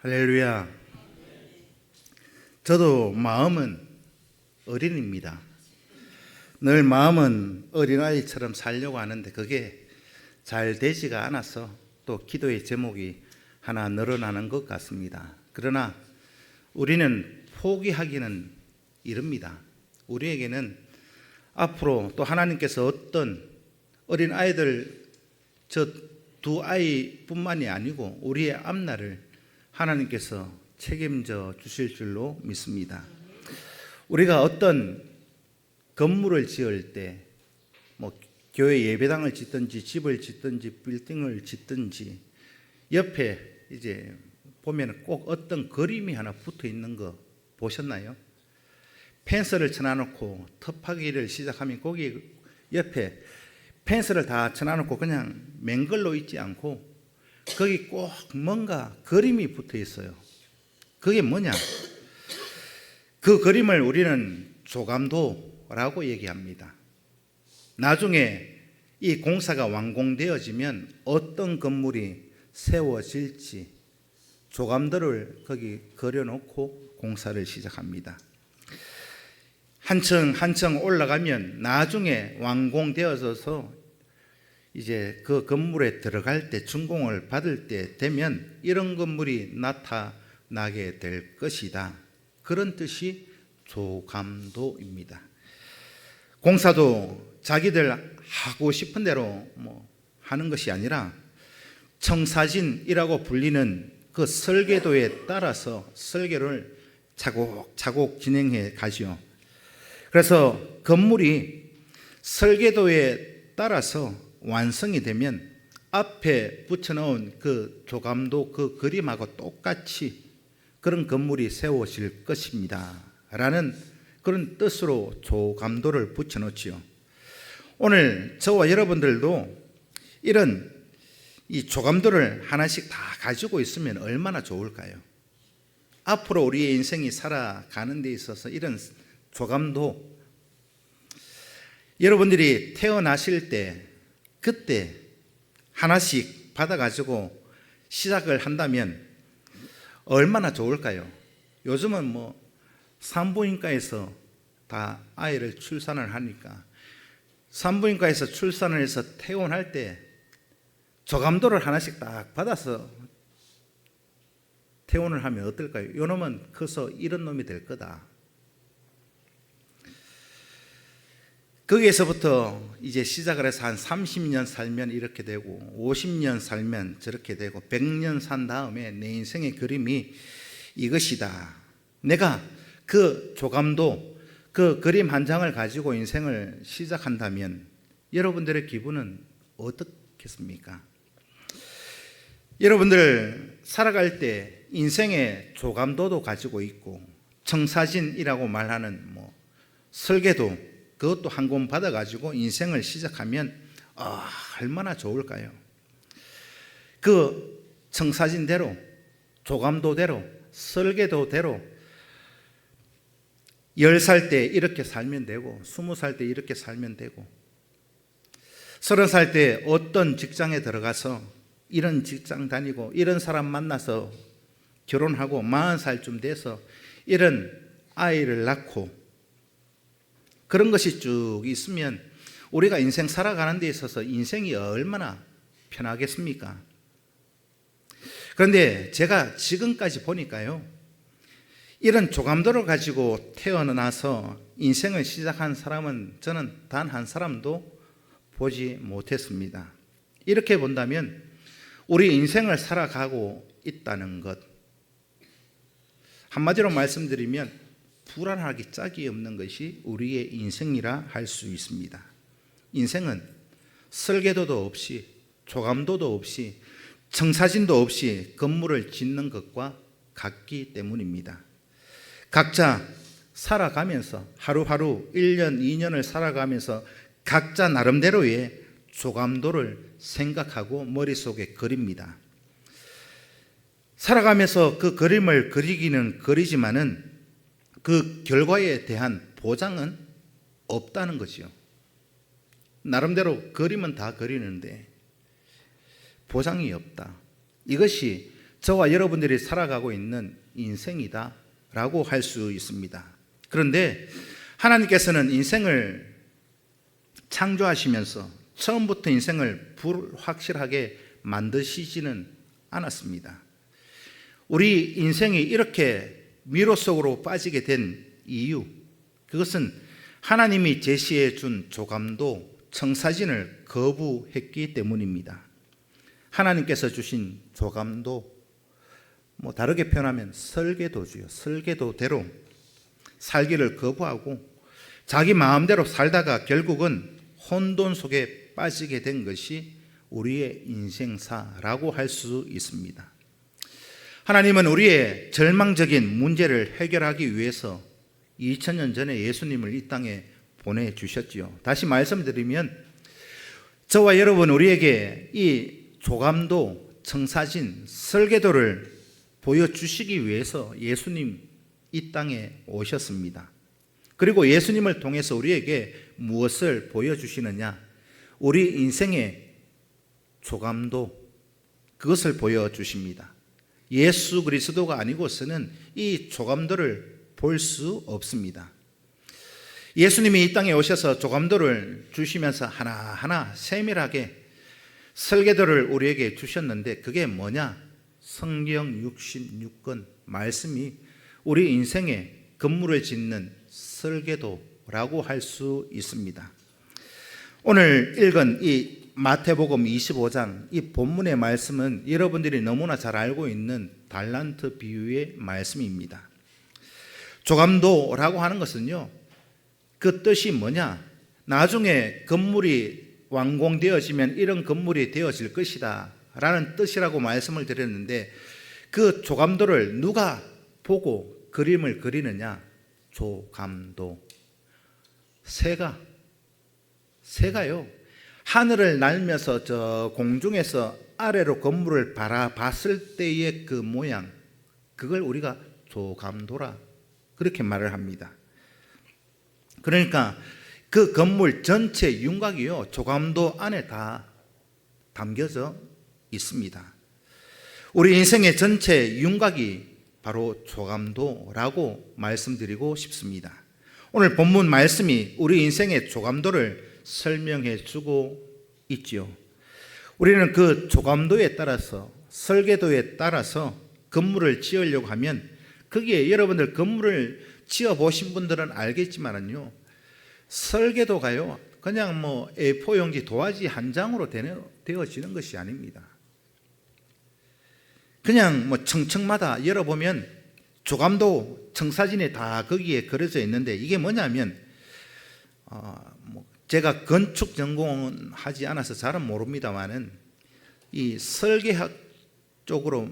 할렐루야. 저도 마음은 어린입니다. 늘 마음은 어린아이처럼 살려고 하는데 그게 잘 되지가 않아서 또 기도의 제목이 하나 늘어나는 것 같습니다. 그러나 우리는 포기하기는 이릅니다. 우리에게는 앞으로 또 하나님께서 어떤 어린아이들 저 두 아이뿐만이 아니고 우리의 앞날을 하나님께서 책임져 주실 줄로 믿습니다. 우리가 어떤 건물을 지을 때 교회 예배당을 짓든지 집을 짓든지 빌딩을 짓든지 옆에 이제 보면 꼭 어떤 그림이 하나 붙어 있는 거 보셨나요? 펜스를 쳐놔놓고 톱하기를 시작하면 거기 옆에 펜스를 다 쳐놔놓고 그냥 맹글로 있지 않고 거기 꼭 뭔가 그림이 붙어 있어요. 그게 뭐냐? 그 그림을 우리는 조감도라고 얘기합니다. 나중에 이 공사가 완공되어지면 어떤 건물이 세워질지 조감도를 거기 그려놓고 공사를 시작합니다. 한층 한층 올라가면 나중에 완공되어져서 이제 그 건물에 들어갈 때 준공을 받을 때 되면 이런 건물이 나타나게 될 것이다. 그런 뜻이 조감도입니다. 공사도 자기들 하고 싶은 대로 하는 것이 아니라 청사진이라고 불리는 그 설계도에 따라서 설계를 차곡차곡 진행해 가지요. 그래서 건물이 설계도에 따라서 완성이 되면 앞에 붙여놓은 그 조감도 그 그림하고 똑같이 그런 건물이 세워질 것입니다 라는 그런 뜻으로 조감도를 붙여놓지요. 오늘 저와 여러분들도 이런 이 조감도를 하나씩 다 가지고 있으면 얼마나 좋을까요? 앞으로 우리의 인생이 살아가는 데 있어서 이런 조감도, 여러분들이 태어나실 때 그때 하나씩 받아가지고 시작을 한다면 얼마나 좋을까요? 요즘은 산부인과에서 다 아이를 출산을 하니까 산부인과에서 출산을 해서 퇴원할 때 조감도를 하나씩 딱 받아서 퇴원을 하면 어떨까요? 요놈은 커서 이런 놈이 될 거다. 거기에서부터 이제 시작을 해서 한 30년 살면 이렇게 되고 50년 살면 저렇게 되고 100년 산 다음에 내 인생의 그림이 이것이다. 내가 그 조감도 그 그림 한 장을 가지고 인생을 시작한다면 여러분들의 기분은 어떻겠습니까? 여러분들 살아갈 때 인생의 조감도도 가지고 있고 청사진이라고 말하는 설계도 그것도 한 권 받아가지고 인생을 시작하면 얼마나 좋을까요? 그 청사진대로 조감도대로 설계도대로 10살 때 이렇게 살면 되고 20살 때 이렇게 살면 되고 30살 때 어떤 직장에 들어가서 이런 직장 다니고 이런 사람 만나서 결혼하고 40살쯤 돼서 이런 아이를 낳고 그런 것이 쭉 있으면 우리가 인생 살아가는 데 있어서 인생이 얼마나 편하겠습니까? 그런데 제가 지금까지 보니까요, 이런 조감도를 가지고 태어나서 인생을 시작한 사람은 저는 단 한 사람도 보지 못했습니다. 이렇게 본다면 우리 인생을 살아가고 있다는 것, 한마디로 말씀드리면 불안하기 짝이 없는 것이 우리의 인생이라 할 수 있습니다. 인생은 설계도도 없이 조감도도 없이 청사진도 없이 건물을 짓는 것과 같기 때문입니다. 각자 살아가면서 하루하루 1년, 2년을 살아가면서 각자 나름대로의 조감도를 생각하고 머릿속에 그립니다. 살아가면서 그 그림을 그리기는 그리지만은 그 결과에 대한 보장은 없다는 거지요. 나름대로 그림은 다 그리는데 보장이 없다. 이것이 저와 여러분들이 살아가고 있는 인생이다 라고 할 수 있습니다. 그런데 하나님께서는 인생을 창조하시면서 처음부터 인생을 불확실하게 만드시지는 않았습니다. 우리 인생이 이렇게 미로 속으로 빠지게 된 이유, 그것은 하나님이 제시해 준 조감도 청사진을 거부했기 때문입니다. 하나님께서 주신 조감도, 다르게 표현하면 설계도주요. 설계도대로 살기를 거부하고 자기 마음대로 살다가 결국은 혼돈 속에 빠지게 된 것이 우리의 인생사라고 할 수 있습니다. 하나님은 우리의 절망적인 문제를 해결하기 위해서 2000년 전에 예수님을 이 땅에 보내주셨지요. 다시 말씀드리면 저와 여러분, 우리에게 이 조감도, 청사진, 설계도를 보여주시기 위해서 예수님 이 땅에 오셨습니다. 그리고 예수님을 통해서 우리에게 무엇을 보여주시느냐? 우리 인생의 조감도, 그것을 보여주십니다. 예수 그리스도가 아니고서는 이 조감도를 볼 수 없습니다. 예수님이 이 땅에 오셔서 조감도를 주시면서 하나하나 세밀하게 설계도를 우리에게 주셨는데, 그게 뭐냐? 성경 66권 말씀이 우리 인생의 건물을 짓는 설계도라고 할 수 있습니다. 오늘 읽은 이 마태복음 25장 이 본문의 말씀은 여러분들이 너무나 잘 알고 있는 달란트 비유의 말씀입니다. 조감도라고 하는 것은요, 그 뜻이 뭐냐? 나중에 건물이 완공되어지면 이런 건물이 되어질 것이다 라는 뜻이라고 말씀을 드렸는데, 그 조감도를 누가 보고 그림을 그리느냐? 조감도. 새가요, 하늘을 날면서 저 공중에서 아래로 건물을 바라봤을 때의 그 모양, 그걸 우리가 조감도라 그렇게 말을 합니다. 그러니까 그 건물 전체 윤곽이요, 조감도 안에 다 담겨져 있습니다. 우리 인생의 전체 윤곽이 바로 조감도라고 말씀드리고 싶습니다. 오늘 본문 말씀이 우리 인생의 조감도를 설명해 주고 있지요. 우리는 그 조감도에 따라서, 설계도에 따라서 건물을 지으려고 하면, 거기에 여러분들 건물을 지어 보신 분들은 알겠지만요, 설계도가요 그냥 A4 용지 도화지 한 장으로 되어지는 것이 아닙니다. 그냥 층층마다 열어보면 조감도, 청사진이 다 거기에 그려져 있는데, 이게 뭐냐면 제가 건축 전공은 하지 않아서 잘은 모릅니다만은 이 설계학 쪽으로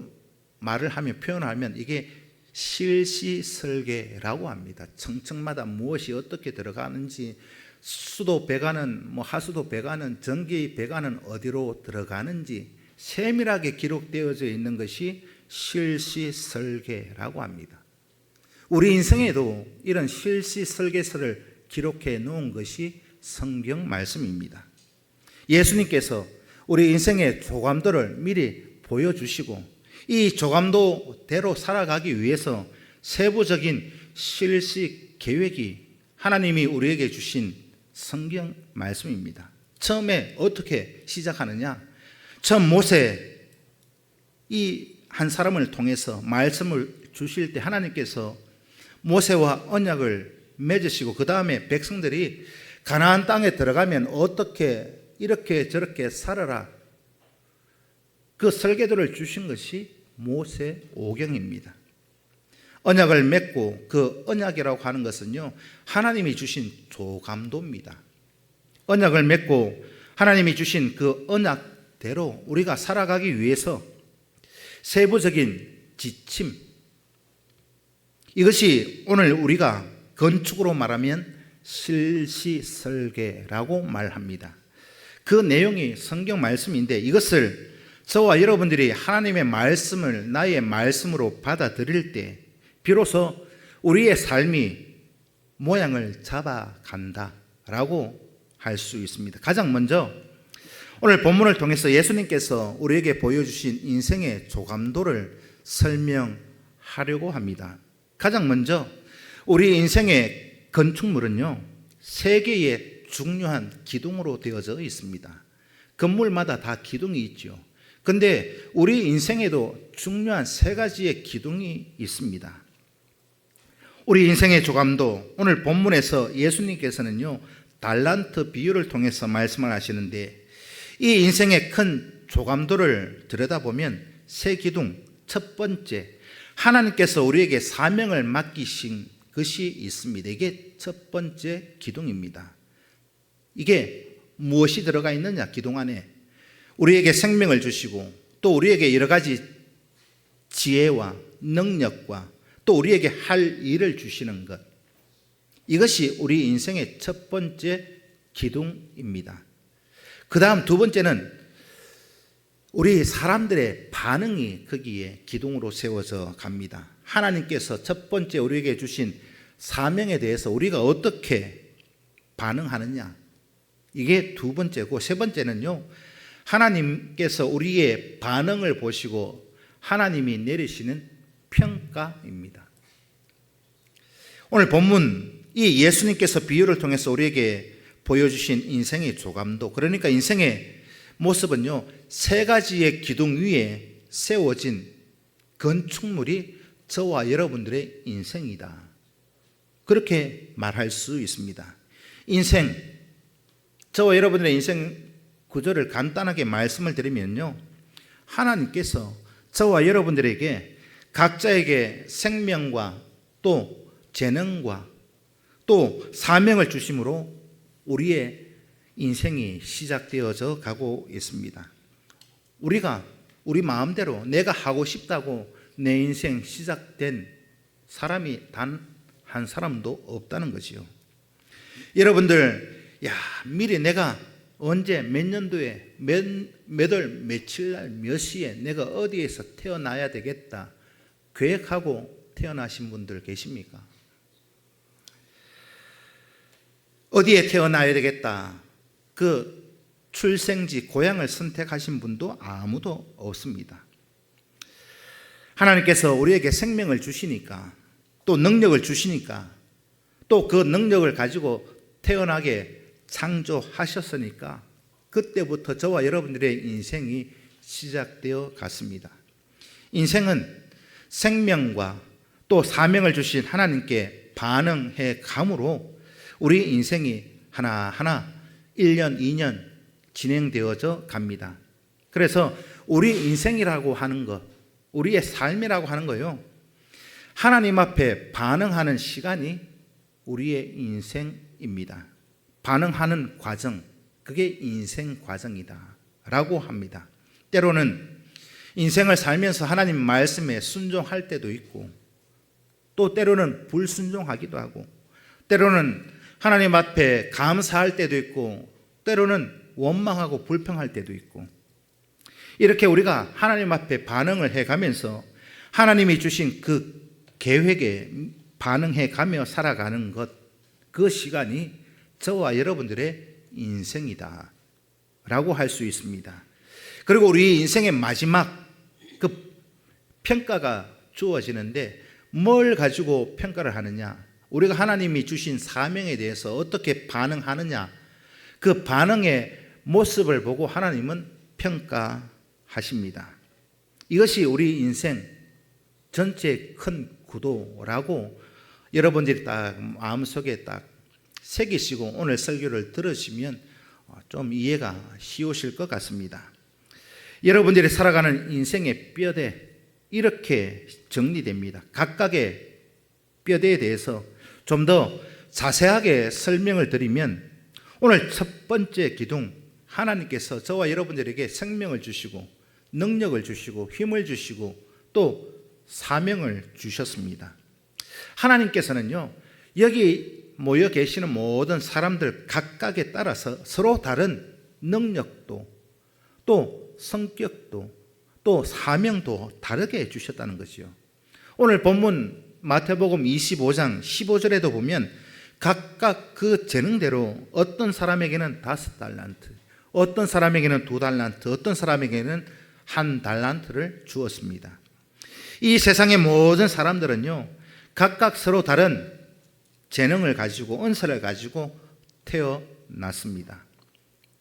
말을 하면, 표현하면 이게 실시설계라고 합니다. 층층마다 무엇이 어떻게 들어가는지, 수도 배관은 하수도 배관은, 전기 배관은 어디로 들어가는지 세밀하게 기록되어져 있는 것이 실시설계라고 합니다. 우리 인생에도 이런 실시설계서를 기록해 놓은 것이 성경 말씀입니다. 예수님께서 우리 인생의 조감도를 미리 보여주시고, 이 조감도대로 살아가기 위해서 세부적인 실시 계획이 하나님이 우리에게 주신 성경 말씀입니다. 처음에 어떻게 시작하느냐? 처음 모세 이 한 사람을 통해서 말씀을 주실 때 하나님께서 모세와 언약을 맺으시고, 그 다음에 백성들이 가나안 땅에 들어가면 어떻게 이렇게 저렇게 살아라, 그 설계도를 주신 것이 모세오경입니다. 언약을 맺고, 그 언약이라고 하는 것은요, 하나님이 주신 조감도입니다. 언약을 맺고 하나님이 주신 그 언약대로 우리가 살아가기 위해서 세부적인 지침, 이것이 오늘 우리가 건축으로 말하면 실시설계라고 말합니다. 그 내용이 성경 말씀인데, 이것을 저와 여러분들이 하나님의 말씀을 나의 말씀으로 받아들일 때 비로소 우리의 삶이 모양을 잡아간다라고 할 수 있습니다. 가장 먼저 오늘 본문을 통해서 예수님께서 우리에게 보여주신 인생의 조감도를 설명하려고 합니다. 가장 먼저 우리 인생의 건축물은요, 세 개의 중요한 기둥으로 되어져 있습니다. 건물마다 다 기둥이 있죠. 근데 우리 인생에도 중요한 세 가지의 기둥이 있습니다. 우리 인생의 조감도, 오늘 본문에서 예수님께서는요, 달란트 비유를 통해서 말씀을 하시는데, 이 인생의 큰 조감도를 들여다보면 세 기둥, 첫 번째, 하나님께서 우리에게 사명을 맡기신 것이 있습니다. 이게 첫 번째 기둥입니다. 이게 무엇이 들어가 있느냐? 기둥 안에 우리에게 생명을 주시고, 또 우리에게 여러 가지 지혜와 능력과 또 우리에게 할 일을 주시는 것, 이것이 우리 인생의 첫 번째 기둥입니다. 그 다음 두 번째는 우리 사람들의 반응이 거기에 기둥으로 세워져 갑니다. 하나님께서 첫 번째 우리에게 주신 사명에 대해서 우리가 어떻게 반응하느냐, 이게 두 번째고, 세 번째는요, 하나님께서 우리의 반응을 보시고 하나님이 내리시는 평가입니다. 오늘 본문, 이 예수님께서 비유를 통해서 우리에게 보여주신 인생의 조감도, 그러니까 인생의 모습은요, 세 가지의 기둥 위에 세워진 건축물이 저와 여러분들의 인생이다, 그렇게 말할 수 있습니다. 인생, 저와 여러분들의 인생 구조를 간단하게 말씀을 드리면요, 하나님께서 저와 여러분들에게 각자에게 생명과 또 재능과 또 사명을 주심으로 우리의 인생이 시작되어져 가고 있습니다. 우리가 우리 마음대로 내가 하고 싶다고 내 인생 시작된 사람이 단 한 사람도 없다는 거지요. 여러분들, 미리 내가 언제 몇 년도에 몇 월 며칠 날 몇 시에 내가 어디에서 태어나야 되겠다 계획하고 태어나신 분들 계십니까? 어디에 태어나야 되겠다, 그 출생지 고향을 선택하신 분도 아무도 없습니다. 하나님께서 우리에게 생명을 주시니까, 또 능력을 주시니까, 또 그 능력을 가지고 태어나게 창조하셨으니까 그때부터 저와 여러분들의 인생이 시작되어 갔습니다. 인생은 생명과 또 사명을 주신 하나님께 반응해 감으로 우리 인생이 하나하나 1년, 2년 진행되어져 갑니다. 그래서 우리 인생이라고 하는 것, 우리의 삶이라고 하는 거요, 하나님 앞에 반응하는 시간이 우리의 인생입니다. 반응하는 과정, 그게 인생 과정이다 라고 합니다. 때로는 인생을 살면서 하나님 말씀에 순종할 때도 있고, 또 때로는 불순종하기도 하고, 때로는 하나님 앞에 감사할 때도 있고, 때로는 원망하고 불평할 때도 있고, 이렇게 우리가 하나님 앞에 반응을 해가면서 하나님이 주신 그 계획에 반응해 가며 살아가는 것, 그 시간이 저와 여러분들의 인생이다 라고 할 수 있습니다. 그리고 우리 인생의 마지막 그 평가가 주어지는데, 뭘 가지고 평가를 하느냐, 우리가 하나님이 주신 사명에 대해서 어떻게 반응하느냐, 그 반응의 모습을 보고 하나님은 평가하십니다. 이것이 우리 인생 전체의 큰 구도라고 여러분들이 딱 마음속에 딱 새기시고 오늘 설교를 들으시면 좀 이해가 쉬우실 것 같습니다. 여러분들이 살아가는 인생의 뼈대, 이렇게 정리됩니다. 각각의 뼈대에 대해서 좀 더 자세하게 설명을 드리면, 오늘 첫 번째 기둥, 하나님께서 저와 여러분들에게 생명을 주시고 능력을 주시고 힘을 주시고 또 사명을 주셨습니다. 하나님께서는요, 여기 모여 계시는 모든 사람들 각각에 따라서 서로 다른 능력도 또 성격도 또 사명도 다르게 주셨다는 것이요. 오늘 본문 마태복음 25장 15절에도 보면 각각 그 재능대로 어떤 사람에게는 5달란트, 어떤 사람에게는 2달란트, 어떤 사람에게는 1달란트를 주었습니다. 이 세상의 모든 사람들은요, 각각 서로 다른 재능을 가지고 은사를 가지고 태어났습니다.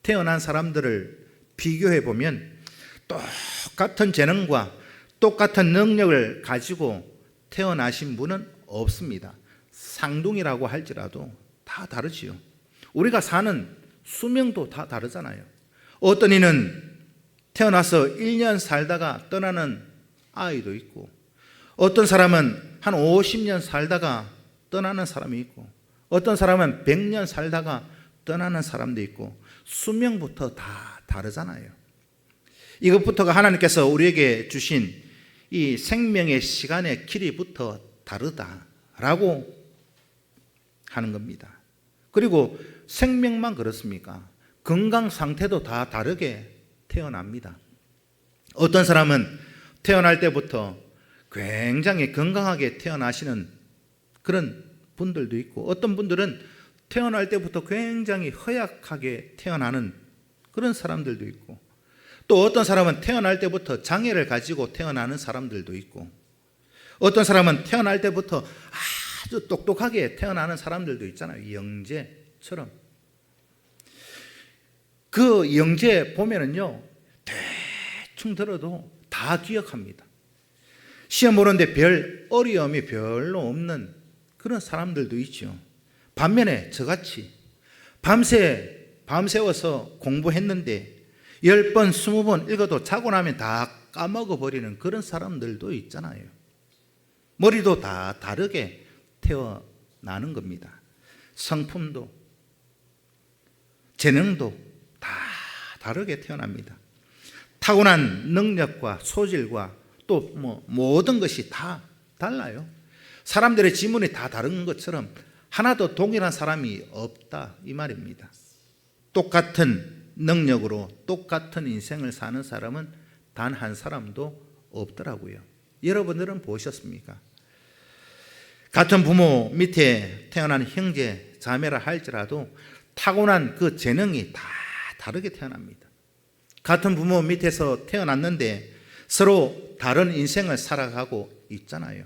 태어난 사람들을 비교해 보면 똑같은 재능과 똑같은 능력을 가지고 태어나신 분은 없습니다. 쌍둥이라고 할지라도 다 다르지요. 우리가 사는 수명도 다 다르잖아요. 어떤 이는 태어나서 1년 살다가 떠나는 아이도 있고, 어떤 사람은 한 50년 살다가 떠나는 사람이 있고, 어떤 사람은 100년 살다가 떠나는 사람도 있고, 수명부터 다 다르잖아요. 이것부터가 하나님께서 우리에게 주신 이 생명의 시간의 길이부터 다르다라고 하는 겁니다. 그리고 생명만 그렇습니까? 건강 상태도 다 다르게 태어납니다. 어떤 사람은 태어날 때부터 굉장히 건강하게 태어나시는 그런 분들도 있고, 어떤 분들은 태어날 때부터 굉장히 허약하게 태어나는 그런 사람들도 있고, 또 어떤 사람은 태어날 때부터 장애를 가지고 태어나는 사람들도 있고, 어떤 사람은 태어날 때부터 아주 똑똑하게 태어나는 사람들도 있잖아요. 영재처럼. 그 영재 보면은요, 대충 들어도 다 기억합니다. 시험 보는데 별 어려움이 별로 없는 그런 사람들도 있죠. 반면에 저같이 밤새워서 공부했는데 10번, 20번 읽어도 자고 나면 다 까먹어버리는 그런 사람들도 있잖아요. 머리도 다 다르게 태어나는 겁니다. 성품도, 재능도 다 다르게 태어납니다. 타고난 능력과 소질과 또 모든 것이 다 달라요. 사람들의 지문이 다 다른 것처럼 하나도 동일한 사람이 없다, 이 말입니다. 똑같은 능력으로 똑같은 인생을 사는 사람은 단 한 사람도 없더라고요. 여러분들은 보셨습니까? 같은 부모 밑에 태어난 형제, 자매라 할지라도 타고난 그 재능이 다 다르게 태어납니다. 같은 부모 밑에서 태어났는데 서로 다른 인생을 살아가고 있잖아요.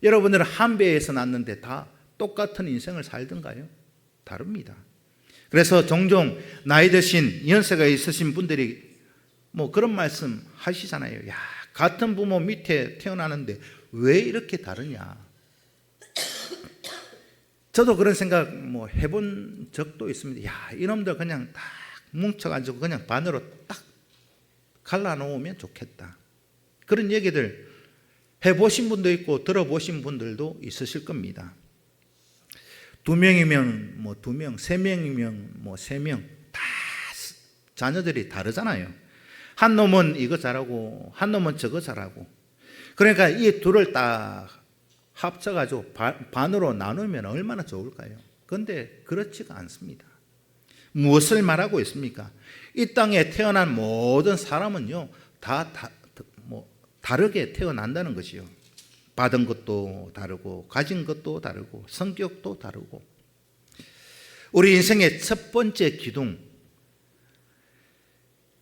여러분들은 한 배에서 났는데 다 똑같은 인생을 살던가요? 다릅니다. 그래서 종종 나이 드신 연세가 있으신 분들이 그런 말씀 하시잖아요. 야, 같은 부모 밑에 태어나는데 왜 이렇게 다르냐? 저도 그런 생각 해본 적도 있습니다. 야, 이놈들 그냥 딱 뭉쳐가지고 그냥 반으로 딱 갈라놓으면 좋겠다. 그런 얘기들 해보신 분도 있고 들어보신 분들도 있으실 겁니다. 2명이면 2명, 3명이면 3명, 다 자녀들이 다르잖아요. 한 놈은 이거 잘하고 한 놈은 저거 잘하고, 그러니까 이 둘을 딱 합쳐가지고 반으로 나누면 얼마나 좋을까요? 그런데 그렇지가 않습니다. 무엇을 말하고 있습니까? 이 땅에 태어난 모든 사람은요, 다 다르게 태어난다는 것이요. 받은 것도 다르고 가진 것도 다르고 성격도 다르고. 우리 인생의 첫 번째 기둥,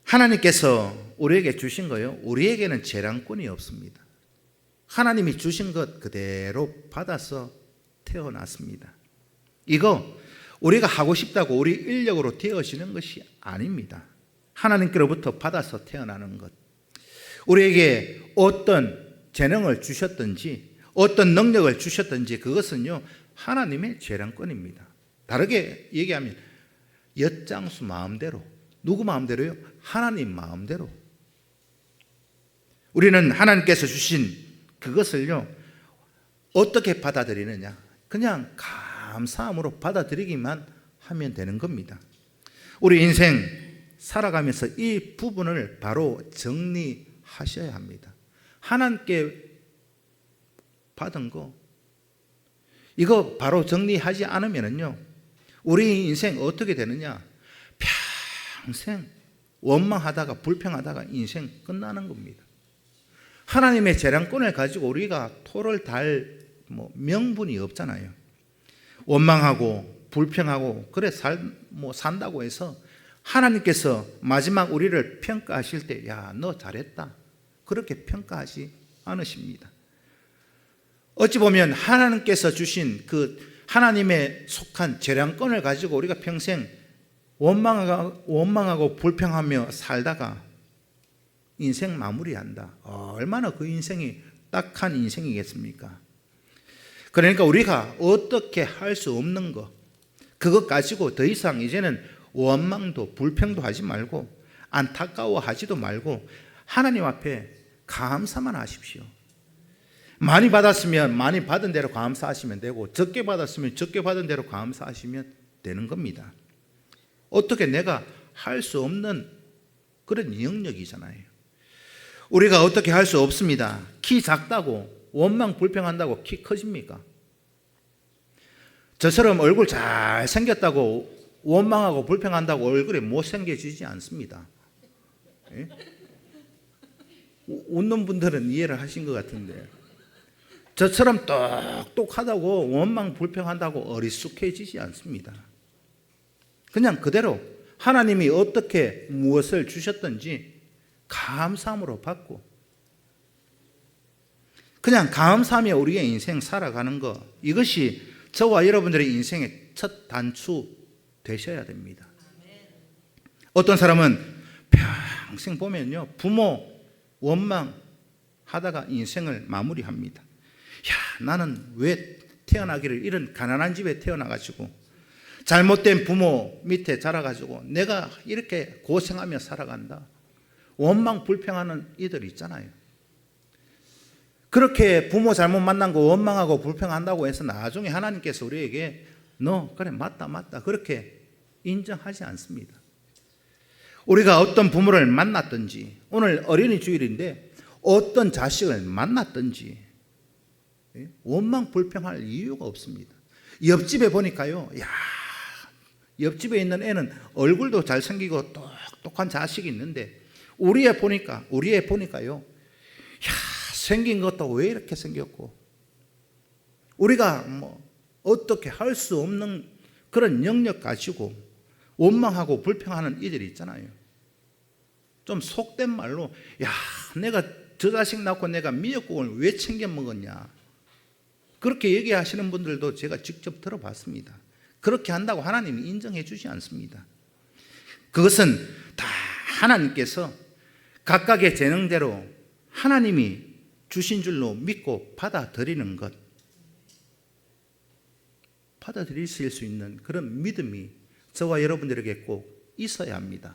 하나님께서 우리에게 주신 거요, 우리에게는 재량권이 없습니다. 하나님이 주신 것 그대로 받아서 태어났습니다. 이거 우리가 하고 싶다고 우리 인력으로 되어지는 것이 아닙니다. 하나님께로부터 받아서 태어나는 것. 우리에게 어떤 재능을 주셨든지 어떤 능력을 주셨든지 그것은요, 하나님의 재량권입니다. 다르게 얘기하면 엿장수 마음대로, 누구 마음대로요? 하나님 마음대로. 우리는 하나님께서 주신 그것을요, 어떻게 받아들이느냐? 그냥 감사함으로 받아들이기만 하면 되는 겁니다. 우리 인생 살아가면서 이 부분을 바로 정리하셔야 합니다. 하나님께 받은 거, 이거 바로 정리하지 않으면요, 우리 인생 어떻게 되느냐? 평생 원망하다가 불평하다가 인생 끝나는 겁니다. 하나님의 재량권을 가지고 우리가 토를 달 명분이 없잖아요. 원망하고 불평하고 그래 산다고 해서 하나님께서 마지막 우리를 평가하실 때, 야, 너 잘했다, 그렇게 평가하지 않으십니다. 어찌 보면 하나님께서 주신 그 하나님의 속한 재량권을 가지고 우리가 평생 원망하고 불평하며 살다가 인생 마무리한다. 얼마나 그 인생이 딱한 인생이겠습니까? 그러니까 우리가 어떻게 할 수 없는 것, 그것 가지고 더 이상 이제는 원망도 불평도 하지 말고 안타까워하지도 말고 하나님 앞에 감사만 하십시오. 많이 받았으면 많이 받은 대로 감사하시면 되고, 적게 받았으면 적게 받은 대로 감사하시면 되는 겁니다. 어떻게 내가 할 수 없는 그런 영역이잖아요. 우리가 어떻게 할 수 없습니다. 키 작다고 원망 불평한다고 키 커집니까? 저처럼 얼굴 잘 생겼다고 원망하고 불평한다고 얼굴이 못생겨지지 않습니다. 예? 웃는 분들은 이해를 하신 것 같은데, 저처럼 똑똑하다고 원망 불평한다고 어리숙해지지 않습니다. 그냥 그대로 하나님이 어떻게 무엇을 주셨든지 감사함으로 받고, 그냥 감사하며 우리의 인생 살아가는 것, 이것이 저와 여러분들의 인생의 첫 단추 되셔야 됩니다. 어떤 사람은 평생 보면요, 부모 원망하다가 인생을 마무리합니다. 야, 나는 왜 태어나기를 이런 가난한 집에 태어나가지고 잘못된 부모 밑에 자라가지고 내가 이렇게 고생하며 살아간다. 원망 불평하는 이들 있잖아요. 그렇게 부모 잘못 만난 거 원망하고 불평한다고 해서 나중에 하나님께서 우리에게 너 그래 맞다 그렇게 인정하지 않습니다. 우리가 어떤 부모를 만났든지, 오늘 어린이 주일인데 어떤 자식을 만났든지 원망 불평할 이유가 없습니다. 옆집에 보니까요, 야, 옆집에 있는 애는 얼굴도 잘생기고 똑똑한 자식이 있는데 우리 애 보니까요, 야, 생긴 것도 왜 이렇게 생겼고, 우리가 어떻게 할 수 없는 그런 영역 가지고 원망하고 불평하는 이들이 있잖아요. 좀 속된 말로, 야, 내가 저 자식 낳고 내가 미역국을 왜 챙겨 먹었냐, 그렇게 얘기하시는 분들도 제가 직접 들어봤습니다. 그렇게 한다고 하나님이 인정해 주지 않습니다. 그것은 다 하나님께서 각각의 재능대로 하나님이 주신 줄로 믿고 받아들이는 것, 받아들이실 수 있는 그런 믿음이 저와 여러분들에게 꼭 있어야 합니다.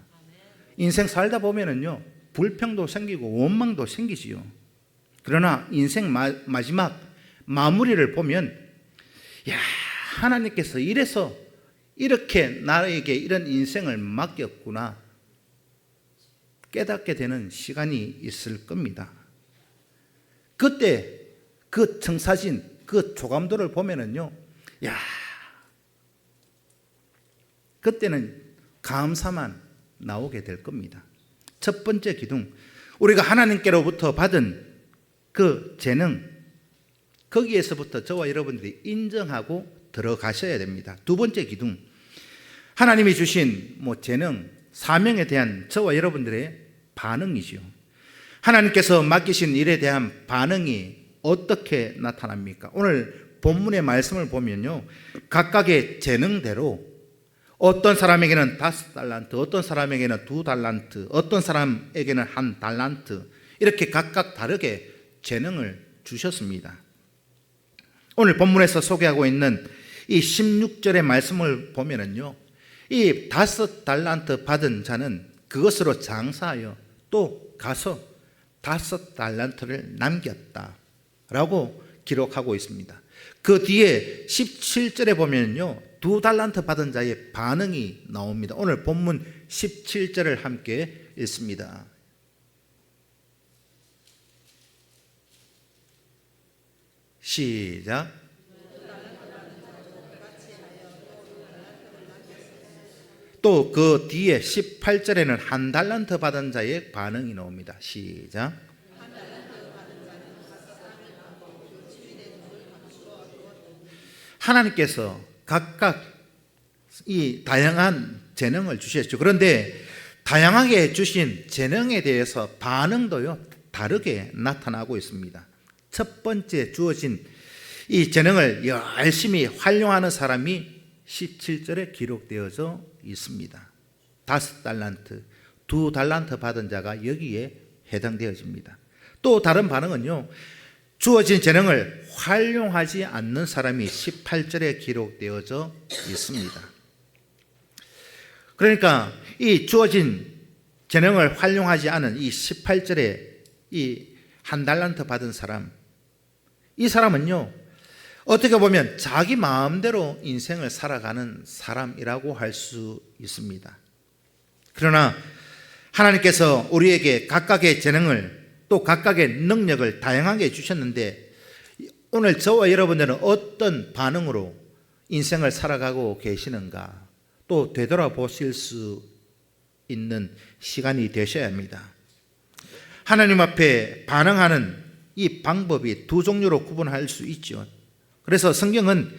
인생 살다 보면은요, 불평도 생기고 원망도 생기지요. 그러나 인생 마지막 마무리를 보면, 야, 하나님께서 이래서 이렇게 나에게 이런 인생을 맡겼구나 깨닫게 되는 시간이 있을 겁니다. 그때 그 청사진, 그 조감도를 보면은요, 야, 그때는 감사만 나오게 될 겁니다. 첫 번째 기둥, 우리가 하나님께로부터 받은 그 재능, 거기에서부터 저와 여러분들이 인정하고 들어가셔야 됩니다. 두 번째 기둥, 하나님이 주신 재능, 사명에 대한 저와 여러분들의 반응이죠. 하나님께서 맡기신 일에 대한 반응이 어떻게 나타납니까? 오늘 본문의 말씀을 보면요, 각각의 재능대로 어떤 사람에게는 5달란트, 어떤 사람에게는 2달란트, 어떤 사람에게는 1달란트, 이렇게 각각 다르게 재능을 주셨습니다. 오늘 본문에서 소개하고 있는 이 16절의 말씀을 보면은요, 이 5달란트 받은 자는 그것으로 장사하여 또 가서 5달란트를 남겼다라고 기록하고 있습니다. 그 뒤에 17절에 보면요, 2달란트 받은 자의 반응이 나옵니다. 오늘 본문 17절을 함께 읽습니다. 시작. 또 그 뒤에 18절에는 1달란트 받은 자의 반응이 나옵니다. 시작. 하나님께서 각각 이 다양한 재능을 주셨죠. 그런데 다양하게 주신 재능에 대해서 반응도요, 다르게 나타나고 있습니다. 첫 번째 주어진 이 재능을 열심히 활용하는 사람이 17절에 기록되어져 있습니다. 5달란트, 2달란트 받은 자가 여기에 해당되어집니다. 또 다른 반응은요, 주어진 재능을 활용하지 않는 사람이 18절에 기록되어져 있습니다. 그러니까 이 주어진 재능을 활용하지 않은 이 18절에 이 1달란트 받은 사람, 이 사람은요, 어떻게 보면 자기 마음대로 인생을 살아가는 사람이라고 할 수 있습니다. 그러나 하나님께서 우리에게 각각의 재능을 또 각각의 능력을 다양하게 주셨는데, 오늘 저와 여러분들은 어떤 반응으로 인생을 살아가고 계시는가 또 되돌아보실 수 있는 시간이 되셔야 합니다. 하나님 앞에 반응하는 이 방법이 두 종류로 구분할 수 있죠. 그래서 성경은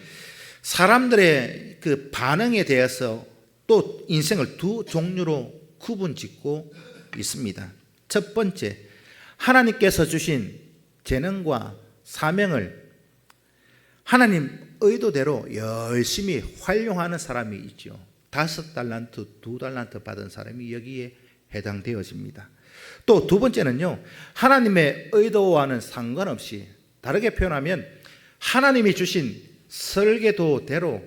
사람들의 그 반응에 대해서 또 인생을 두 종류로 구분짓고 있습니다. 첫 번째, 하나님께서 주신 재능과 사명을 하나님 의도대로 열심히 활용하는 사람이 있죠. 5달란트, 2달란트 받은 사람이 여기에 해당되어집니다. 또 두 번째는요, 하나님의 의도와는 상관없이, 다르게 표현하면 하나님이 주신 설계도대로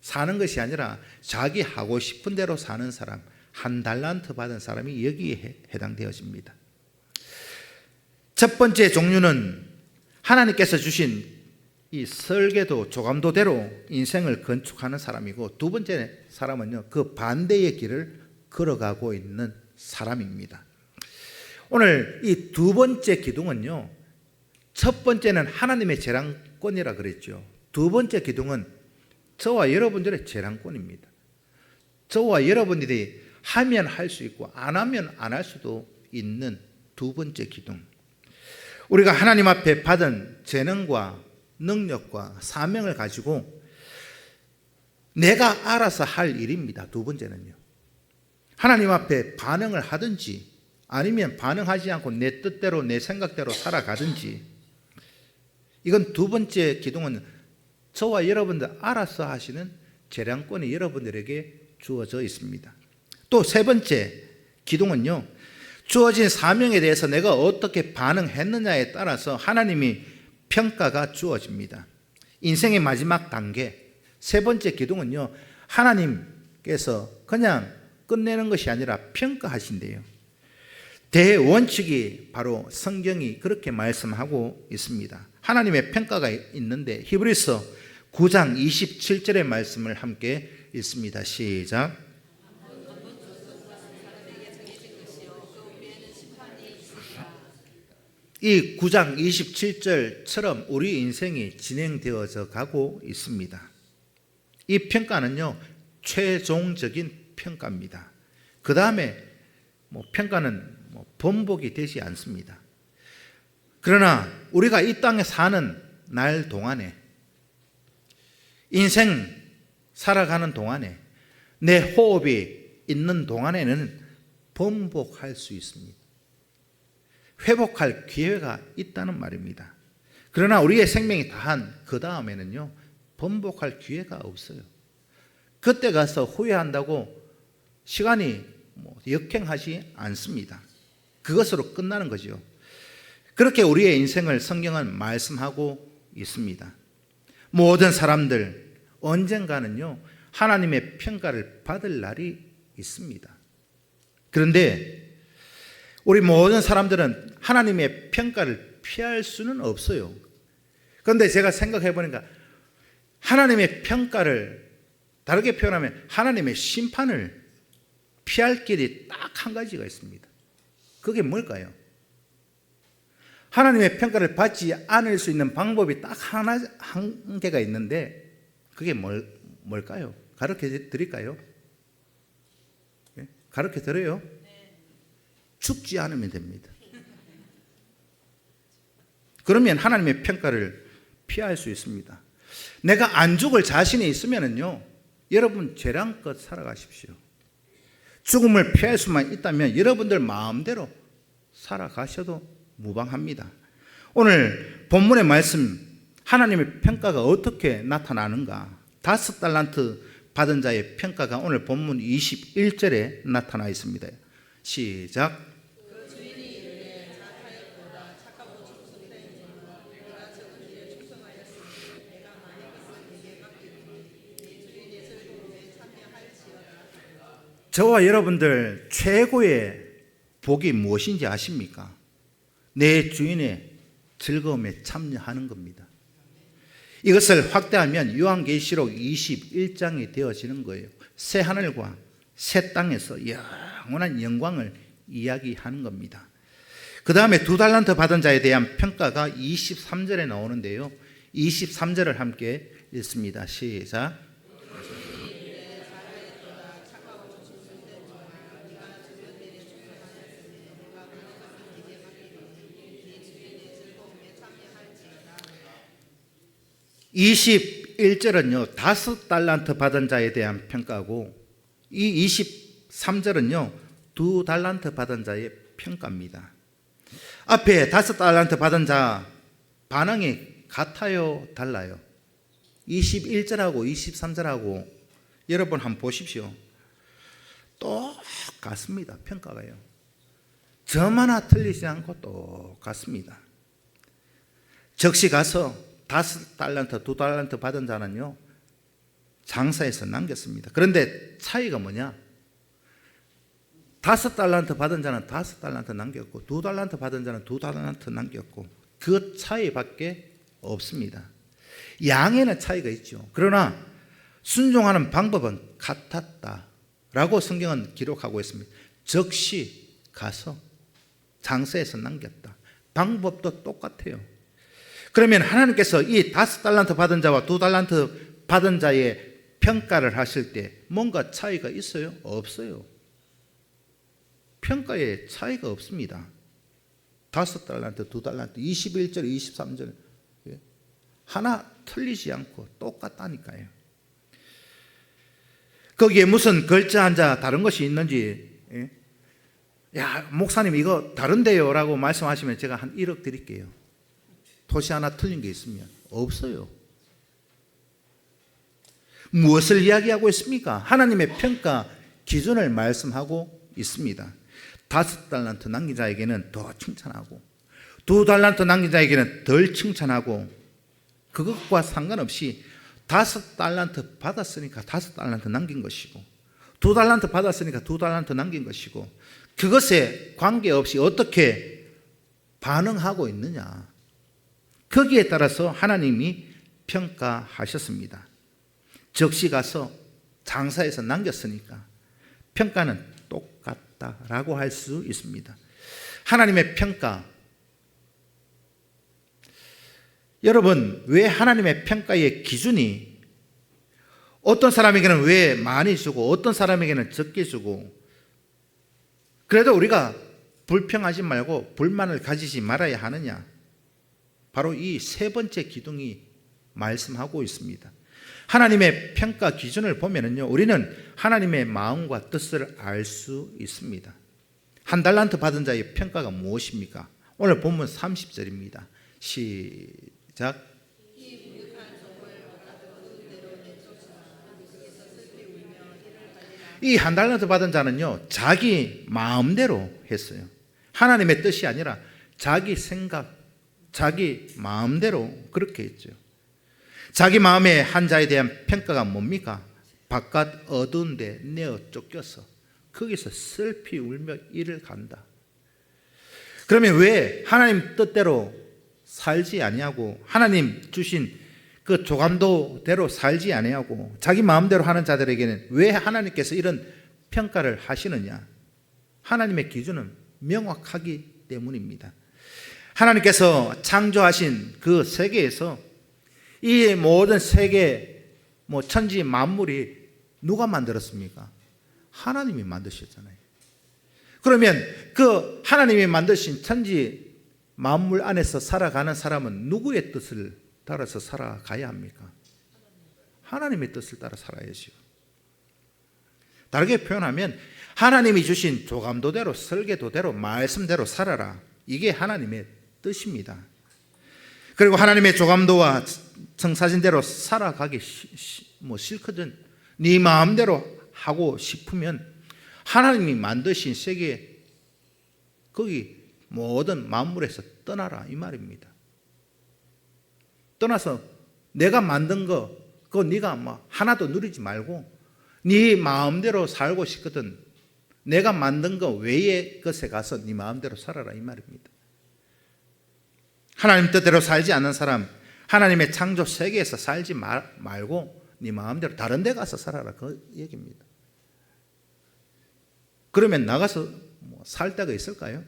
사는 것이 아니라 자기 하고 싶은 대로 사는 사람, 1달란트 받은 사람이 여기에 해당되어집니다. 첫 번째 종류는 하나님께서 주신 이 설계도, 조감도대로 인생을 건축하는 사람이고, 두 번째 사람은요, 그 반대의 길을 걸어가고 있는 사람입니다. 오늘 이 두 번째 기둥은요, 첫 번째는 하나님의 재량권이라 그랬죠. 두 번째 기둥은 저와 여러분들의 재량권입니다. 저와 여러분들이 하면 할 수 있고 안 하면 안 할 수도 있는 두 번째 기둥. 우리가 하나님 앞에 받은 재능과 능력과 사명을 가지고 내가 알아서 할 일입니다. 두 번째는요, 하나님 앞에 반응을 하든지 아니면 반응하지 않고 내 뜻대로 내 생각대로 살아가든지, 이건 두 번째 기둥은 저와 여러분들 알아서 하시는 재량권이 여러분들에게 주어져 있습니다. 또 세 번째 기둥은요, 주어진 사명에 대해서 내가 어떻게 반응했느냐에 따라서 하나님이 평가가 주어집니다. 인생의 마지막 단계, 세 번째 기둥은요, 하나님께서 그냥 끝내는 것이 아니라 평가하신대요. 대원칙이 바로 성경이 그렇게 말씀하고 있습니다. 하나님의 평가가 있는데 히브리서 9장 27절의 말씀을 함께 읽습니다. 시작. 이 9장 27절처럼 우리 인생이 진행되어져 가고 있습니다. 이 평가는요, 최종적인 평가입니다. 그 다음에 평가는 번복이 되지 않습니다. 그러나 우리가 이 땅에 사는 날 동안에, 인생 살아가는 동안에, 내 호흡이 있는 동안에는 번복할 수 있습니다. 회복할 기회가 있다는 말입니다. 그러나 우리의 생명이 다한 그 다음에는요, 번복할 기회가 없어요. 그때 가서 후회한다고 시간이 역행하지 않습니다. 그것으로 끝나는 거죠. 그렇게 우리의 인생을 성경은 말씀하고 있습니다. 모든 사람들 언젠가는요, 하나님의 평가를 받을 날이 있습니다. 그런데 우리 모든 사람들은 하나님의 평가를 피할 수는 없어요. 그런데 제가 생각해 보니까 하나님의 평가를, 다르게 표현하면 하나님의 심판을 피할 길이 딱 한 가지가 있습니다. 그게 뭘까요? 하나님의 평가를 받지 않을 수 있는 방법이 딱 한 개가 있는데, 그게 뭘까요? 가르쳐 드릴까요? 가르쳐 드려요? 죽지 않으면 됩니다. 그러면 하나님의 평가를 피할 수 있습니다. 내가 안 죽을 자신이 있으면요, 여러분 재량껏 살아가십시오. 죽음을 피할 수만 있다면 여러분들 마음대로 살아가셔도 무방합니다. 오늘 본문의 말씀, 하나님의 평가가 어떻게 나타나는가? 5달란트 받은 자의 평가가 오늘 본문 21절에 나타나 있습니다. 시작. 저와 여러분들 최고의 복이 무엇인지 아십니까? 내 주인의 즐거움에 참여하는 겁니다. 이것을 확대하면 요한계시록 21장이 되어지는 거예요. 새 하늘과 새 땅에서 영원한 영광을 이야기하는 겁니다. 그 다음에 2달란트 받은 자에 대한 평가가 23절에 나오는데요. 23절을 함께 읽습니다. 시작. (21절은요) 5달란트 받은 자에 대한 평가고, 이 23절은요 2달란트 받은 자의 평가입니다. 앞에 5달란트 받은 자 반응이 같아요, 달라요? 21절하고 23절하고 여러분 한번 보십시오. 똑같습니다. 평가가요. 점 하나 틀리지 않고 똑같습니다. 즉시 가서 5달란트, 2달란트 받은 자는요 장사해서 남겼습니다. 그런데 차이가 뭐냐? 5달란트 받은 자는 5달란트 남겼고, 2달란트 받은 자는 2달란트 남겼고, 그 차이밖에 없습니다. 양에는 차이가 있죠. 그러나 순종하는 방법은 같았다라고 성경은 기록하고 있습니다. 즉시 가서 장사해서 남겼다. 방법도 똑같아요. 그러면 하나님께서 이 5달란트 받은 자와 2달란트 받은 자의 평가를 하실 때 뭔가 차이가 있어요? 없어요. 평가에 차이가 없습니다. 5달란트, 2달란트, 21절, 23절 하나 틀리지 않고 똑같다니까요. 거기에 무슨 글자 한자 다른 것이 있는지, 야 목사님 이거 다른데요 라고 말씀하시면 제가 한 1억 드릴게요. 토시 하나 틀린 게 있으면 없어요. 무엇을 이야기하고 있습니까? 하나님의 평가 기준을 말씀하고 있습니다. 5달란트 남긴 자에게는 더 칭찬하고, 2달란트 남긴 자에게는 덜 칭찬하고, 그것과 상관없이 5달란트 받았으니까 5달란트 남긴 것이고, 2달란트 받았으니까 2달란트 남긴 것이고, 그것에 관계없이 어떻게 반응하고 있느냐, 거기에 따라서 하나님이 평가하셨습니다. 즉시 가서 장사해서 남겼으니까 평가는 똑같다라고 할 수 있습니다. 하나님의 평가, 여러분 왜 하나님의 평가의 기준이 어떤 사람에게는 왜 많이 주고 어떤 사람에게는 적게 주고, 그래도 우리가 불평하지 말고 불만을 가지지 말아야 하느냐? 바로 이 세 번째 기둥이 말씀하고 있습니다. 하나님의 평가 기준을 보면은요, 우리는 하나님의 마음과 뜻을 알 수 있습니다. 1달란트 받은 자의 평가가 무엇입니까? 오늘 본문 30절입니다. 시작. 이 1달란트 받은 자는요 자기 마음대로 했어요. 하나님의 뜻이 아니라 자기 생각, 자기 마음대로 그렇게 했죠. 자기 마음의 한 자에 대한 평가가 뭡니까? 바깥 어두운 데 내어 쫓겨서 거기서 슬피 울며 이를 간다. 그러면 왜 하나님 뜻대로 살지 아니하고, 하나님 주신 그 조감도대로 살지 아니하고 자기 마음대로 하는 자들에게는 왜 하나님께서 이런 평가를 하시느냐? 하나님의 기준은 명확하기 때문입니다. 하나님께서 창조하신 그 세계에서 이 모든 세계, 천지 만물이 누가 만들었습니까? 하나님이 만드셨잖아요. 그러면 그 하나님이 만드신 천지 만물 안에서 살아가는 사람은 누구의 뜻을 따라서 살아가야 합니까? 하나님의 뜻을 따라 살아야죠. 다르게 표현하면 하나님이 주신 조감도대로, 설계도대로, 말씀대로 살아라. 이게 하나님의 뜻입니다. 그리고 하나님의 조감도와 청사진대로 살아가기 싫거든. 네 마음대로 하고 싶으면 하나님이 만드신 세계 거기 모든 만물에서 떠나라 이 말입니다. 떠나서 내가 만든 거 그거 네가 뭐 하나도 누리지 말고 네 마음대로 살고 싶거든. 내가 만든 거 외의 것에 가서 네 마음대로 살아라 이 말입니다. 하나님 뜻대로 살지 않는 사람, 하나님의 창조 세계에서 살지 말고 네 마음대로 다른 데 가서 살아라 그 얘기입니다. 그러면 나가서 살 데가 있을까요?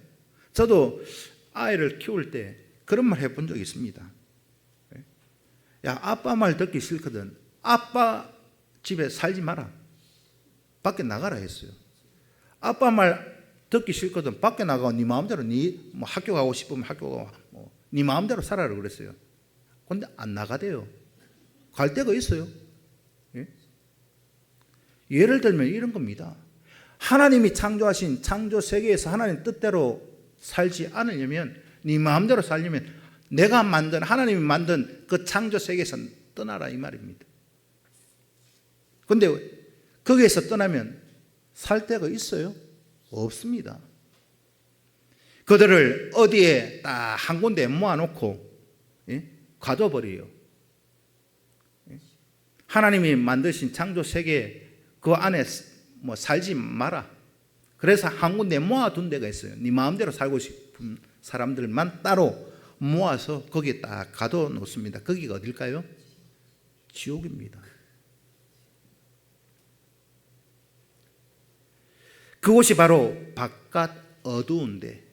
저도 아이를 키울 때 그런 말 해본 적이 있습니다. 야, 아빠 말 듣기 싫거든. 아빠 집에 살지 마라. 밖에 나가라 했어요. 아빠 말 듣기 싫거든. 밖에 나가고 네 마음대로 네 뭐 학교 가고 싶으면 학교 가고 네 마음대로 살아라 그랬어요. 근데 안 나가대요. 갈 데가 있어요. 예? 예를 들면 이런 겁니다. 하나님이 창조하신 창조 세계에서 하나님 뜻대로 살지 않으려면 네 마음대로 살려면 내가 만든 하나님이 만든 그 창조 세계에서 떠나라 이 말입니다. 그런데 거기에서 떠나면 살 데가 있어요? 없습니다. 그들을 어디에 딱 한 군데 모아놓고 가둬버려요. 하나님이 만드신 창조 세계 그 안에 뭐 살지 마라. 그래서 한 군데 모아둔 데가 있어요. 네 마음대로 살고 싶은 사람들만 따로 모아서 거기에 딱 가둬놓습니다. 거기가 어딜까요? 지옥입니다. 그곳이 바로 바깥 어두운데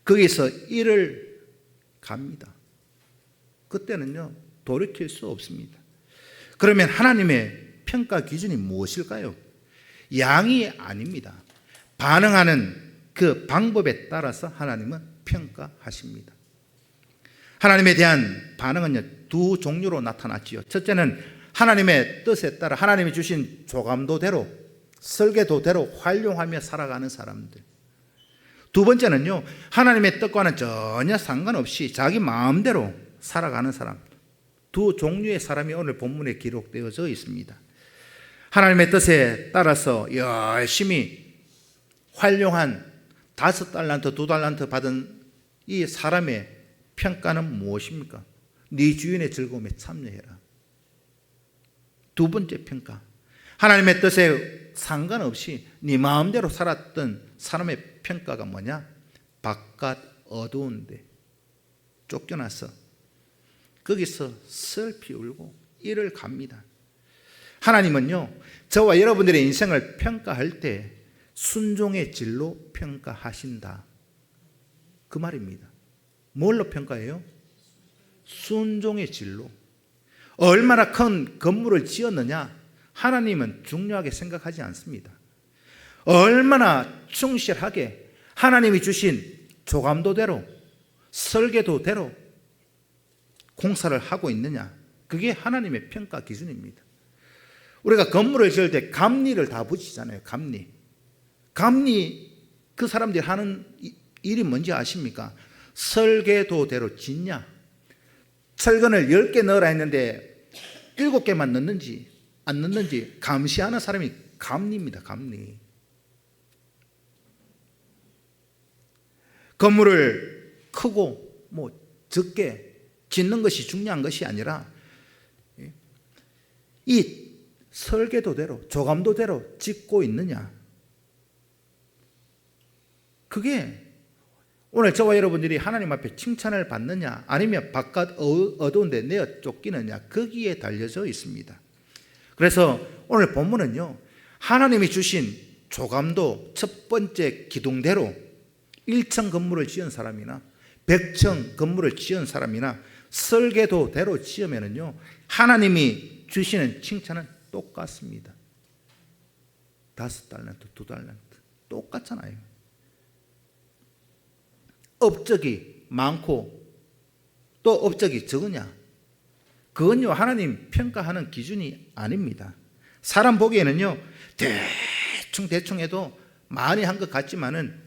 거기서 일을 갑니다. 그때는요 돌이킬 수 없습니다. 그러면 하나님의 평가 기준이 무엇일까요? 양이 아닙니다. 반응하는 그 방법에 따라서 하나님은 평가하십니다. 하나님에 대한 반응은요 두 종류로 나타났지요. 첫째는 하나님의 뜻에 따라 하나님이 주신 조감도대로 설계도대로 활용하며 살아가는 사람들. 두 번째는요 하나님의 뜻과는 전혀 상관없이 자기 마음대로 살아가는 사람. 두 종류의 사람이 오늘 본문에 기록되어져 있습니다. 하나님의 뜻에 따라서 열심히 활용한 5달란트, 2달란트 받은 이 사람의 평가는 무엇입니까? 네 주인의 즐거움에 참여해라. 두 번째 평가, 하나님의 뜻에 상관없이 네 마음대로 살았던 사람의 평가가 뭐냐? 바깥 어두운데 쫓겨나서 거기서 슬피 울고 이를 갑니다. 하나님은요 저와 여러분들의 인생을 평가할 때 순종의 질로 평가하신다 그 말입니다. 뭘로 평가해요? 순종의 질로. 얼마나 큰 건물을 지었느냐 하나님은 중요하게 생각하지 않습니다. 얼마나 충실하게 하나님이 주신 조감도대로 설계도대로 공사를 하고 있느냐 그게 하나님의 평가 기준입니다. 우리가 건물을 지을 때 감리를 다 붙이잖아요. 감리 그 사람들이 하는 일이 뭔지 아십니까? 설계도대로 짓냐, 철근을 10개 넣으라 했는데 7개만 넣는지 안 넣는지 감시하는 사람이 감리입니다. 감리. 건물을 크고 뭐 적게 짓는 것이 중요한 것이 아니라 이 설계도대로 조감도대로 짓고 있느냐 그게 오늘 저와 여러분들이 하나님 앞에 칭찬을 받느냐 아니면 바깥 어두운데 내어 쫓기느냐 거기에 달려져 있습니다. 그래서 오늘 본문은요 하나님이 주신 조감도 첫 번째 기둥대로 1층 건물을 지은 사람이나 100층 건물을 지은 사람이나 설계도대로 지으면은요 하나님이 주시는 칭찬은 똑같습니다. 5달란트, 2달란트 똑같잖아요. 업적이 많고 또 업적이 적으냐 그건요, 하나님 평가하는 기준이 아닙니다. 사람 보기에는요, 대충 해도 많이 한 것 같지만은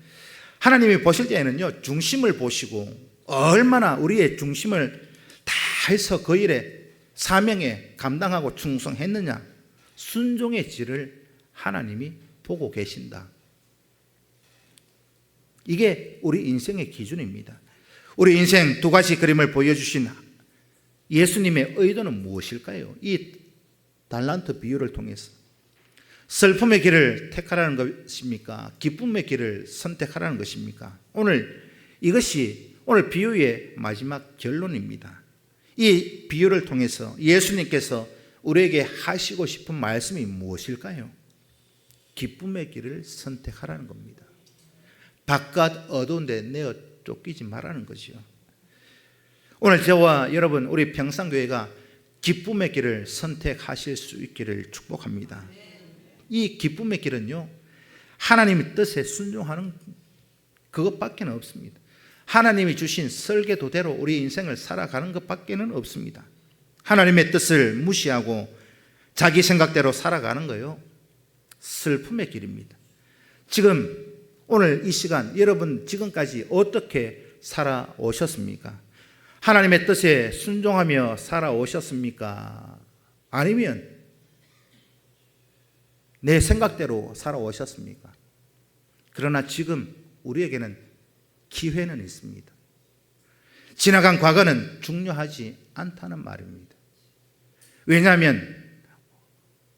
하나님이 보실 때에는요, 중심을 보시고 얼마나 우리의 중심을 다해서 그 일에 사명에 감당하고 충성했느냐, 순종의 질을 하나님이 보고 계신다. 이게 우리 인생의 기준입니다. 우리 인생 두 가지 그림을 보여주신 예수님의 의도는 무엇일까요? 이 달란트 비유를 통해서 슬픔의 길을 택하라는 것입니까? 기쁨의 길을 선택하라는 것입니까? 이것이 오늘 비유의 마지막 결론입니다. 이 비유를 통해서 예수님께서 우리에게 하시고 싶은 말씀이 무엇일까요? 기쁨의 길을 선택하라는 겁니다. 바깥 어두운 데 내어 쫓기지 말라는 것이요. 오늘 저와 여러분, 우리 평산교회가 기쁨의 길을 선택하실 수 있기를 축복합니다. 이 기쁨의 길은요, 하나님의 뜻에 순종하는 그것밖에 없습니다. 하나님이 주신 설계도대로 우리 인생을 살아가는 것밖에 없습니다. 하나님의 뜻을 무시하고 자기 생각대로 살아가는 거요, 슬픔의 길입니다. 지금 오늘 이 시간 여러분 지금까지 어떻게 살아오셨습니까? 하나님의 뜻에 순종하며 살아오셨습니까? 아니면 내 생각대로 살아오셨습니까? 그러나 지금 우리에게는 기회는 있습니다. 지나간 과거는 중요하지 않다는 말입니다. 왜냐하면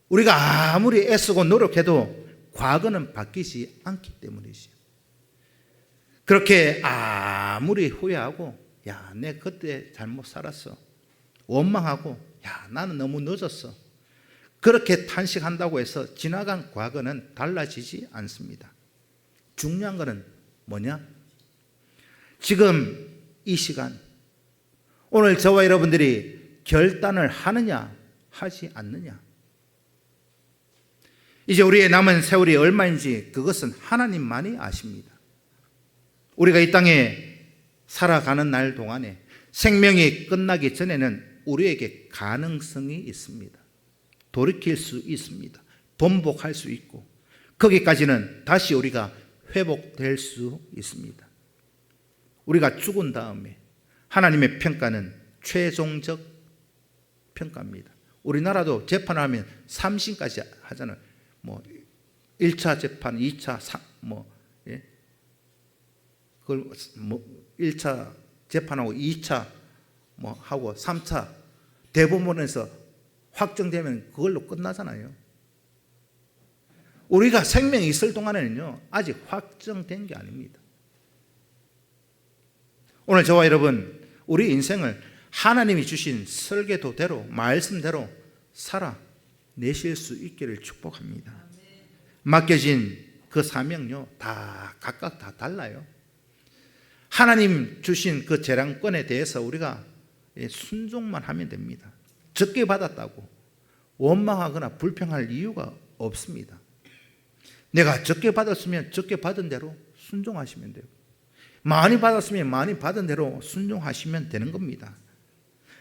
우리가 아무리 애쓰고 노력해도 과거는 바뀌지 않기 때문이죠. 그렇게 아무리 후회하고 내 그때 잘못 살았어, 원망하고 나는 너무 늦었어, 그렇게 탄식한다고 해서 지나간 과거는 달라지지 않습니다. 중요한 것은 뭐냐? 지금 이 시간, 오늘 저와 여러분들이 결단을 하느냐 하지 않느냐. 이제 우리의 남은 세월이 얼마인지 그것은 하나님만이 아십니다. 우리가 이 땅에 살아가는 날 동안에 생명이 끝나기 전에는 우리에게 가능성이 있습니다. 돌이킬 수 있습니다. 번복할 수 있고, 거기까지는 다시 우리가 회복될 수 있습니다. 우리가 죽은 다음에 하나님의 평가는 최종적 평가입니다. 우리나라도 재판하면 3심까지 하잖아요. 1차 재판, 2차, 1차 재판하고 2차 하고 3차 대법원에서 확정되면 그걸로 끝나잖아요. 우리가 생명이 있을 동안에는요, 아직 확정된 게 아닙니다. 오늘 저와 여러분, 우리 인생을 하나님이 주신 설계도대로, 말씀대로 살아내실 수 있기를 축복합니다. 맡겨진 그 사명요, 각각 다 달라요. 하나님 주신 그 재량권에 대해서 우리가 순종만 하면 됩니다. 적게 받았다고 원망하거나 불평할 이유가 없습니다. 내가 적게 받았으면 적게 받은 대로 순종하시면 돼요. 많이 받았으면 많이 받은 대로 순종하시면 되는 겁니다.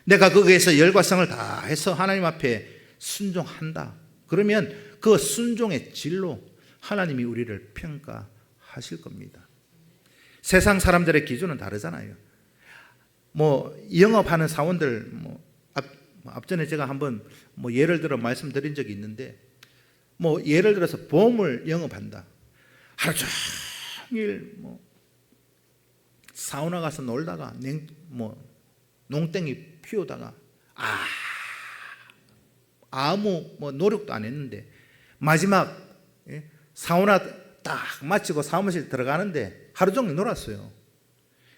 내가 거기에서 열과성을 다해서 하나님 앞에 순종한다. 그러면 그 순종의 질로 하나님이 우리를 평가하실 겁니다. 세상 사람들의 기준은 다르잖아요. 영업하는 사원들, 앞전에 제가 한번 예를 들어 말씀드린 적이 있는데, 예를 들어서 보험을 영업한다. 하루 종일 사우나 가서 놀다가 농땡이 피우다가 아무 노력도 안 했는데 마지막 사우나 딱 마치고 사무실 들어가는데 하루 종일 놀았어요.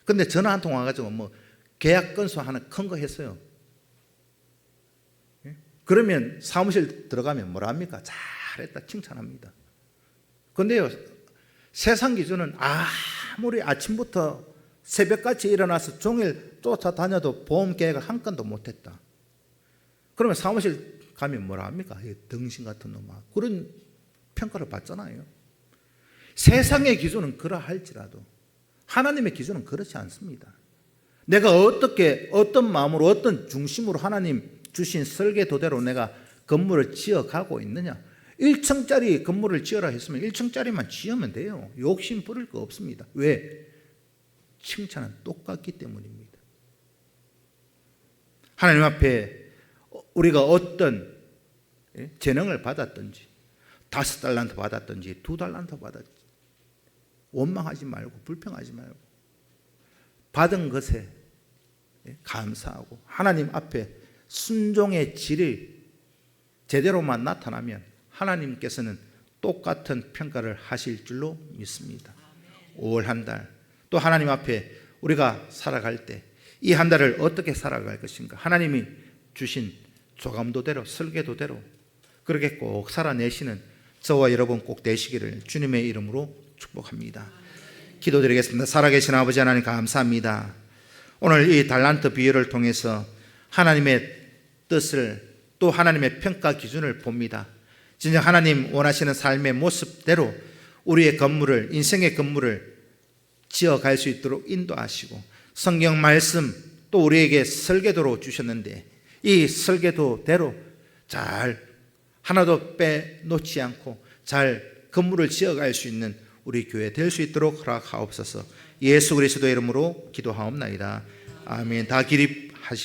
근데 전화 한 통 와가지고 계약 건수 하나 큰 거 했어요. 그러면 사무실 들어가면 뭐라 합니까? 잘했다 칭찬합니다. 근데요, 세상 기준은 아무리 아침부터 새벽같이 일어나서 종일 쫓아다녀도 보험 계획을 한 건도 못했다. 그러면 사무실 가면 뭐라 합니까? 등신 같은 놈아. 그런 평가를 받잖아요. 세상의 기준은 그러할지라도 하나님의 기준은 그렇지 않습니다. 내가 어떤 마음으로, 어떤 중심으로 하나님 주신 설계도대로 내가 건물을 지어가고 있느냐? 1층짜리 건물을 지어라 했으면 1층짜리만 지으면 돼요. 욕심 부릴 거 없습니다. 왜? 칭찬은 똑같기 때문입니다. 하나님 앞에 우리가 어떤 재능을 받았든지 5달란트 받았든지 2달란트 받았든지 원망하지 말고 불평하지 말고 받은 것에 감사하고 하나님 앞에 순종의 질이 제대로만 나타나면 하나님께서는 똑같은 평가를 하실 줄로 믿습니다. 5월 한 달 또 하나님 앞에 우리가 살아갈 때 이 한 달을 어떻게 살아갈 것인가? 하나님이 주신 조감도대로 설계도대로 그렇게 꼭 살아내시는 저와 여러분 꼭 되시기를 주님의 이름으로 축복합니다. 기도드리겠습니다. 살아계신 아버지 하나님 감사합니다. 오늘 이 달란트 비유를 통해서 하나님의 뜻을 또 하나님의 평가 기준을 봅니다. 진정 하나님 원하시는 삶의 모습대로 우리의 건물을 인생의 건물을 지어갈 수 있도록 인도하시고 성경 말씀 또 우리에게 설계도로 주셨는데 이 설계도대로 잘 하나도 빼놓지 않고 잘 건물을 지어갈 수 있는 우리 교회 될 수 있도록 허락하옵소서. 예수 그리스도의 이름으로 기도하옵나이다. 아멘. 다 기립하시겠습니다.